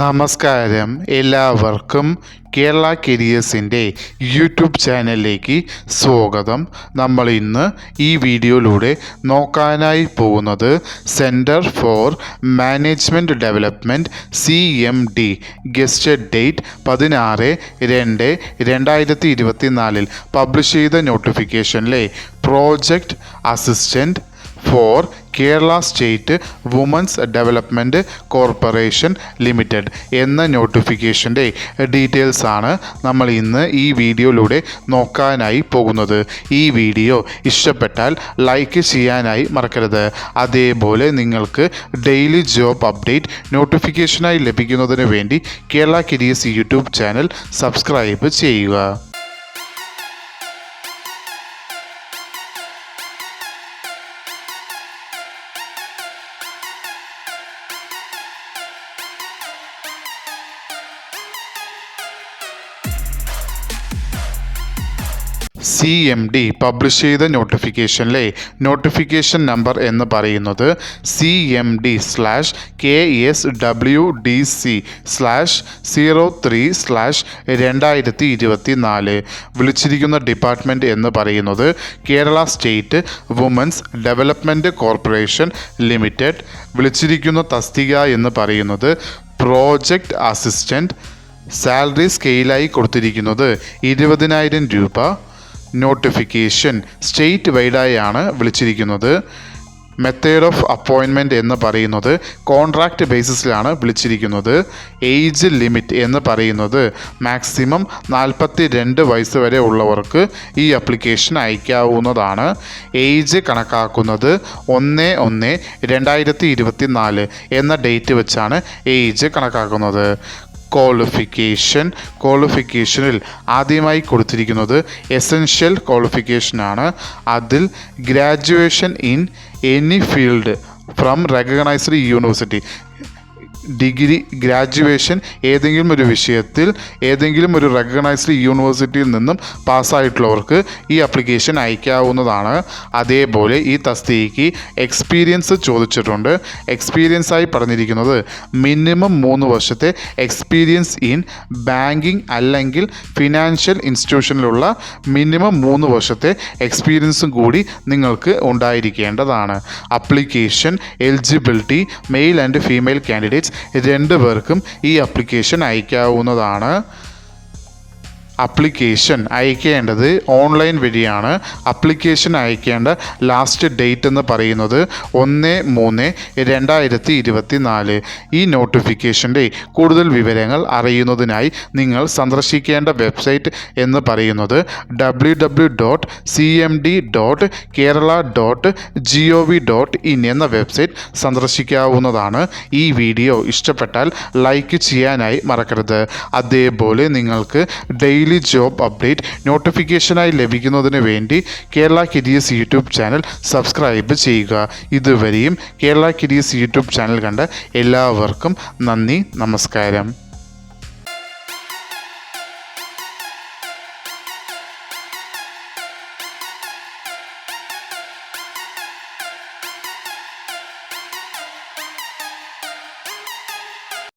നമസ്കാരം, എല്ലാവർക്കും കേരള കരിയേഴ്സിൻ്റെ യൂട്യൂബ് ചാനലിലേക്ക് സ്വാഗതം. നമ്മൾ ഇന്ന് ഈ വീഡിയോയിലൂടെ നോക്കാനായി പോകുന്നത് centre for management development CMD gazetted date 16/2/2024 publish ചെയ്ത നോട്ടിഫിക്കേഷനിലെ project assistant for Kerala state women's development corporation limited എന്ന നോട്ടിഫിക്കേഷൻ്റെ ഡീറ്റെയിൽസ് ആണ് നമ്മൾ ഇന്ന് ഈ വീഡിയോയിലൂടെ നോക്കാനായി പോകുന്നത്. ഈ വീഡിയോ ഇഷ്ടപ്പെട്ടാൽ ലൈക്ക് ചെയ്യാനായി മറക്കരുത്. അതേപോലെ നിങ്ങൾക്ക് ഡെയിലി ജോബ് അപ്ഡേറ്റ് നോട്ടിഫിക്കേഷനായി ലഭിക്കുന്നതിന് വേണ്ടി Kerala careers YouTube channel subscribe ചെയ്യുക. CMD പബ്ലിഷ് ചെയ്ത നോട്ടിഫിക്കേഷനിലെ നോട്ടിഫിക്കേഷൻ നമ്പർ എന്ന് പറയുന്നത് CMD/KSWDC/03/2024. വിളിച്ചിരിക്കുന്ന ഡിപ്പാർട്ട്മെൻറ്റ് എന്ന് പറയുന്നത് Kerala state women's development corporation limited. വിളിച്ചിരിക്കുന്ന തസ്തിക എന്ന് പറയുന്നത് പ്രോജക്റ്റ് അസിസ്റ്റൻറ്റ്. സാലറി സ്കെയിലായി കൊടുത്തിരിക്കുന്നത് 20,000 രൂപ. നോട്ടിഫിക്കേഷൻ സ്റ്റേറ്റ് വൈഡായാണ് വിളിച്ചിരിക്കുന്നത്. മെത്തേഡ് ഓഫ് അപ്പോയിൻമെൻറ്റ് എന്ന് പറയുന്നത് കോൺട്രാക്റ്റ് ബേസിസിലാണ് വിളിച്ചിരിക്കുന്നത്. ഏജ് ലിമിറ്റ് എന്ന് പറയുന്നത് മാക്സിമം 42 വയസ്സ് വരെ ഉള്ളവർക്ക് ഈ അപ്ലിക്കേഷൻ അയക്കാവുന്നതാണ്. ഏജ് കണക്കാക്കുന്നത് 1/1/2024 എന്ന ഡേറ്റ് വെച്ചാണ് ഏജ് കണക്കാക്കുന്നത്. ക്വാളിഫിക്കേഷനിൽ ആദ്യമായി കൊടുത്തിരിക്കുന്നത് എസെൻഷ്യൽ ക്വാളിഫിക്കേഷനാണ്. അതിൽ graduation in any field from recognised university. Degree graduation ഏതെങ്കിലും ഒരു വിഷയത്തിൽ ഏതെങ്കിലും ഒരു റെക്കഗ്നൈസ്ഡ് യൂണിവേഴ്സിറ്റിയിൽ നിന്നും പാസ്സായിട്ടുള്ളവർക്ക് ഈ അപ്ലിക്കേഷൻ അയക്കാവുന്നതാണ്. അതേപോലെ ഈ തസ്തികയ്ക്ക് എക്സ്പീരിയൻസ് ചോദിച്ചിട്ടുണ്ട്. എക്സ്പീരിയൻസ് ആയി പറഞ്ഞിരിക്കുന്നത് മിനിമം 3 വർഷത്തെ എക്സ്പീരിയൻസ് ഇൻ ബാങ്കിങ് അല്ലെങ്കിൽ ഫിനാൻഷ്യൽ ഇൻസ്റ്റിറ്റ്യൂഷനിലുള്ള മിനിമം 3 വർഷത്തെ എക്സ്പീരിയൻസും കൂടി നിങ്ങൾക്ക് ഉണ്ടായിരിക്കേണ്ടതാണ്. Application eligibility male and female candidates 2 പേർക്കും ഈ അപ്ലിക്കേഷൻ അയക്കാവുന്നതാണ്. അപ്ലിക്കേഷൻ അയക്കേണ്ടത് ഓൺലൈൻ വഴിയാണ്. അപ്ലിക്കേഷൻ അയക്കേണ്ട ലാസ്റ്റ് ഡേറ്റ് എന്ന് പറയുന്നത് 1/3/2024. ഈ നോട്ടിഫിക്കേഷൻ്റെ കൂടുതൽ വിവരങ്ങൾ അറിയുന്നതിനായി നിങ്ങൾ സന്ദർശിക്കേണ്ട വെബ്സൈറ്റ് എന്ന് പറയുന്നത് www.cmd.kerala.gov.in എന്ന വെബ്സൈറ്റ് സന്ദർശിക്കാവുന്നതാണ്. ഈ വീഡിയോ ഇഷ്ടപ്പെട്ടാൽ ലൈക്ക് ചെയ്യാനായി മറക്കരുത്. അതേപോലെ നിങ്ങൾക്ക് ഡെയിലി ജോബ് അപ്ഡേറ്റ് നോട്ടിഫിക്കേഷനായി ലഭിക്കുന്നതിന് വേണ്ടി Kerala careers YouTube channel subscribe ചെയ്യുക. ഇതുവരെയും കേരള കരിയേഴ്സ് യൂട്യൂബ് ചാനൽ കണ്ട എല്ലാവർക്കും നന്ദി, നമസ്കാരം.